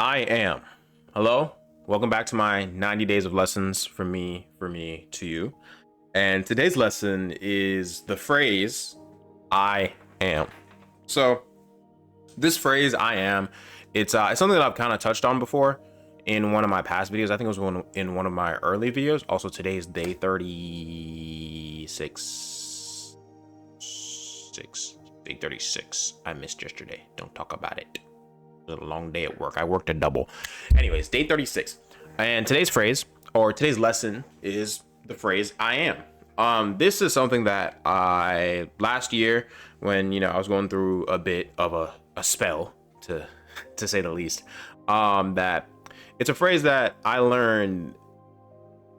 I am. Hello. Welcome back to my 90 days of lessons from me, for me, to you. And today's lesson is the phrase I am. So, this phrase I am, it's something that I've kind of touched on before in one of my past videos. I think it was in one of my early videos. Also, today's day 36. Day 36. I missed yesterday. Don't talk about it. It was a long day at work. I worked a double. Anyways, day 36. And today's phrase or today's lesson is the phrase I am. This is something that I last year when I was going through a bit of a spell to say the least. That it's a phrase that I learned.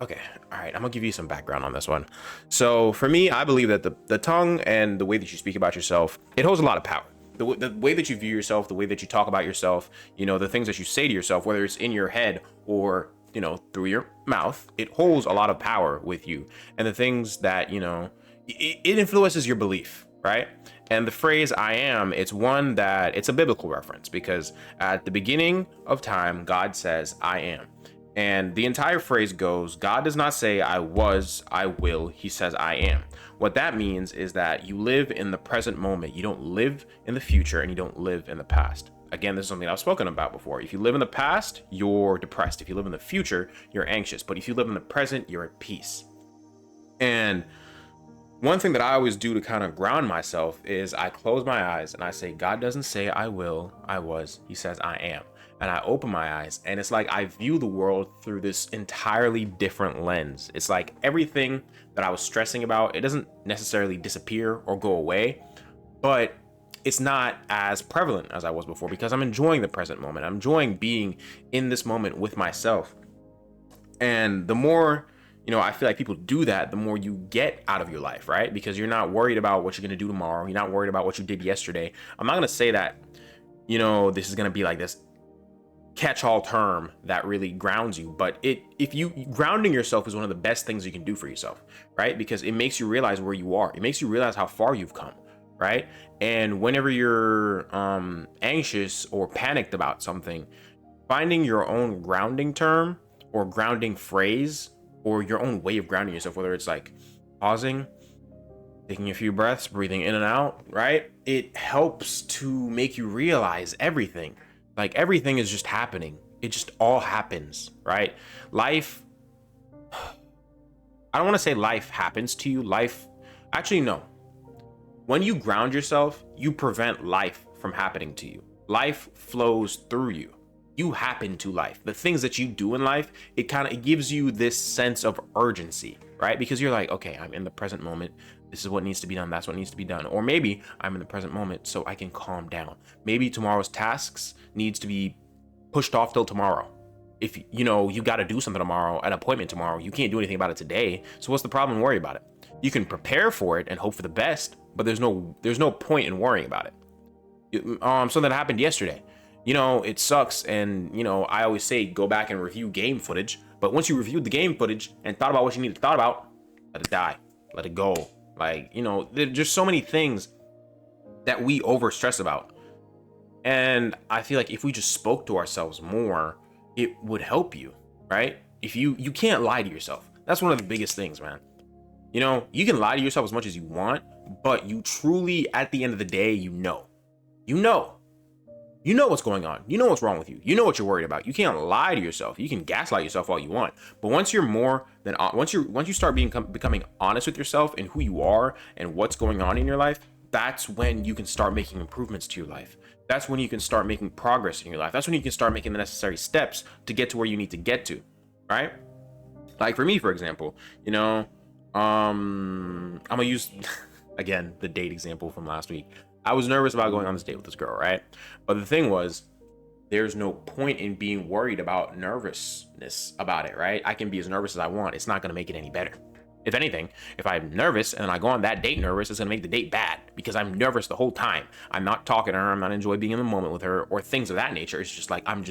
Okay, all right, I'm gonna give you some background on this one. So for me, I believe that the tongue and the way that you speak about yourself, it holds a lot of power. The way that you view yourself, the way that you talk about yourself, the things that you say to yourself, whether it's in your head or, through your mouth, it holds a lot of power with you. And the things that, it influences your belief, right? And the phrase I am, it's one that it's a biblical reference because at the beginning of time, God says, I am. And the entire phrase goes, God does not say I was, I will, he says I am. What that means is that you live in the present moment. You don't live in the future and you don't live in the past. Again, this is something I've spoken about before. If you live in the past, you're depressed. If you live in the future, you're anxious. But if you live in the present, you're at peace. And one thing that I always do to kind of ground myself is I close my eyes and I say, God doesn't say I will, I was, he says I am. And I open my eyes and it's like I view the world through this entirely different lens. It's like everything that I was stressing about, it doesn't necessarily disappear or go away, but it's not as prevalent as I was before because I'm enjoying the present moment. I'm enjoying being in this moment with myself. And the more, I feel like people do that, the more you get out of your life, right? Because you're not worried about what you're going to do tomorrow. You're not worried about what you did yesterday. I'm not going to say that, this is going to be like this catch-all term that really grounds you, but if you grounding yourself is one of the best things you can do for yourself, right? Because it makes you realize where you are. It makes you realize how far you've come, right? And whenever you're anxious or panicked about something, finding your own grounding term or grounding phrase or your own way of grounding yourself, whether it's like pausing, taking a few breaths, breathing in and out, right? It helps to make you realize everything. Like everything is just happening. It just all happens, right? Life, I don't want to say life happens to you. Actually, no. When you ground yourself, you prevent life from happening to you. Life flows through you. You happen to life. The things that you do in life, it gives you this sense of urgency, right? Because you're like, okay, I'm in the present moment. This is what needs to be done. That's what needs to be done. Or maybe I'm in the present moment so I can calm down. Maybe tomorrow's tasks needs to be pushed off till tomorrow. If you got to do something tomorrow, an appointment tomorrow, you can't do anything about it today. So what's the problem? Worry about it. You can prepare for it and hope for the best, but there's no point in worrying about it. Something that happened yesterday. It sucks. And, I always say, go back and review game footage. But once you reviewed the game footage and thought about what you need to thought about, let it die, let it go. Like, there's just so many things that we over stress about. And I feel like if we just spoke to ourselves more, it would help you, right? If you can't lie to yourself. That's one of the biggest things, man. You can lie to yourself as much as you want, but you truly, at the end of the day, you know what's going on. You know what's wrong with you. You know what you're worried about. You can't lie to yourself. You can gaslight yourself all you want. But once you start becoming honest with yourself and who you are and what's going on in your life, that's when you can start making improvements to your life. That's when you can start making progress in your life. That's when you can start making the necessary steps to get to where you need to get to, right? Like for me, for example, I'm gonna use again the date example from last week. I was nervous about going on this date with this girl, right? But the thing was, there's no point in being worried about nervousness about it, right? I can be as nervous as I want. It's not going to make it any better. If anything, if I'm nervous and I go on that date nervous, it's going to make the date bad because I'm nervous the whole time. I'm not talking to her. I'm not enjoying being in the moment with her or things of that nature. It's just like, I'm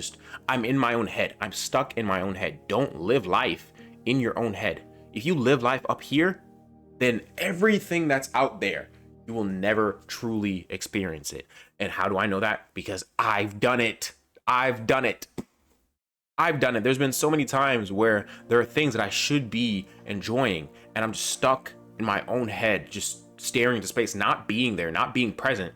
in my own head. I'm stuck in my own head. Don't live life in your own head. If you live life up here, then everything that's out there, you will never truly experience it. And how do I know that? Because I've done it. I've done it. There's been so many times where there are things that I should be enjoying, and I'm just stuck in my own head, just staring into space, not being there, not being present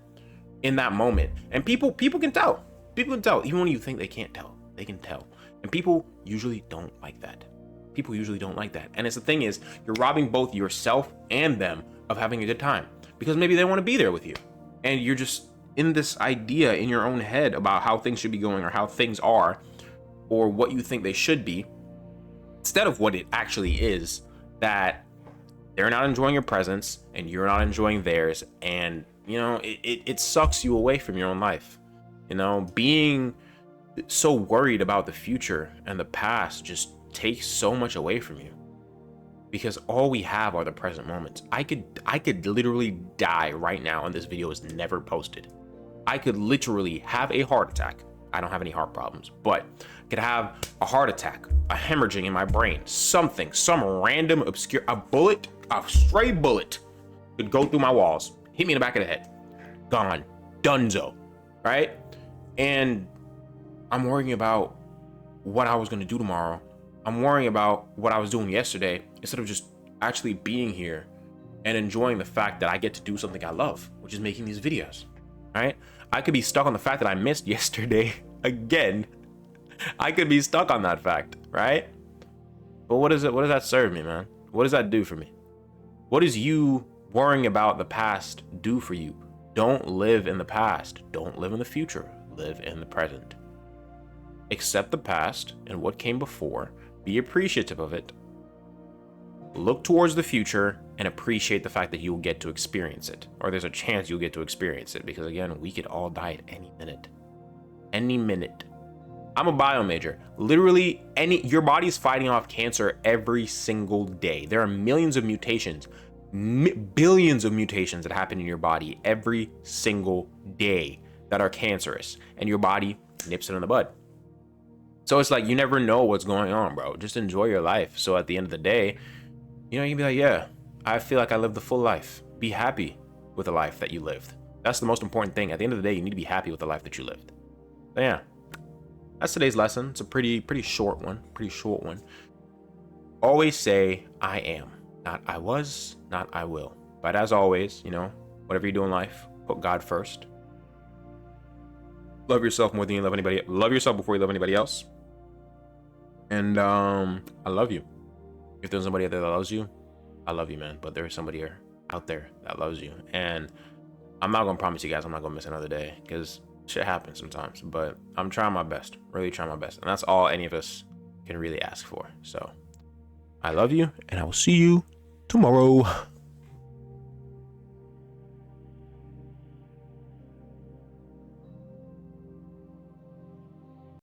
in that moment. And people can tell. People can tell. Even when you think they can't tell, they can tell. And people usually don't like that. People usually don't like that. And it's the thing is, you're robbing both yourself and them of having a good time, because maybe they want to be there with you, and you're just in this idea in your own head about how things should be going, or how things are, or what you think they should be, instead of what it actually is, that they're not enjoying your presence and you're not enjoying theirs. And you know, it sucks you away from your own life. You know, being so worried about the future and the past just takes so much away from you, because all we have are the present moments. I could literally die right now and this video is never posted. I could literally have a heart attack. I don't have any heart problems, but I could have a heart attack, a hemorrhaging in my brain, something, some random obscure, a stray bullet could go through my walls, hit me in the back of the head, gone, dunzo, right? And I'm worrying about what I was gonna do tomorrow. I'm worrying about what I was doing yesterday, instead of just actually being here and enjoying the fact that I get to do something I love, which is making these videos, right? I could be stuck on the fact that I missed yesterday again. I could be stuck on that fact, right? But what does that serve me, man? What does that do for me? What does you worrying about the past do for you? Don't live in the past. Don't live in the future. Live in the present. Accept the past and what came before. Be appreciative of it. Look towards the future and appreciate the fact that you will get to experience it, or there's a chance you'll get to experience it, because again, we could all die at any minute. Any minute. I'm a bio major. Literally, your body's fighting off cancer every single day. There are millions of mutations, billions of mutations that happen in your body every single day that are cancerous, and your body nips it in the bud. So it's like, you never know what's going on, bro. Just enjoy your life. So at the end of the day, you know, you can be like, yeah, I feel like I lived the full life. Be happy with the life that you lived. That's the most important thing. At the end of the day, you need to be happy with the life that you lived. So yeah, that's today's lesson. It's a pretty short one. Always say, I am. Not I was, not I will. But as always, you know, whatever you do in life, put God first. Love yourself more than you love anybody. Love yourself before you love anybody else. And I love you. If there's somebody out there that loves you, I love you, man. But there's somebody out there that loves you. And I'm not gonna promise you guys I'm not gonna miss another day, because shit happens sometimes. But I'm trying my best, really trying my best. And that's all any of us can really ask for. So I love you, and I will see you tomorrow.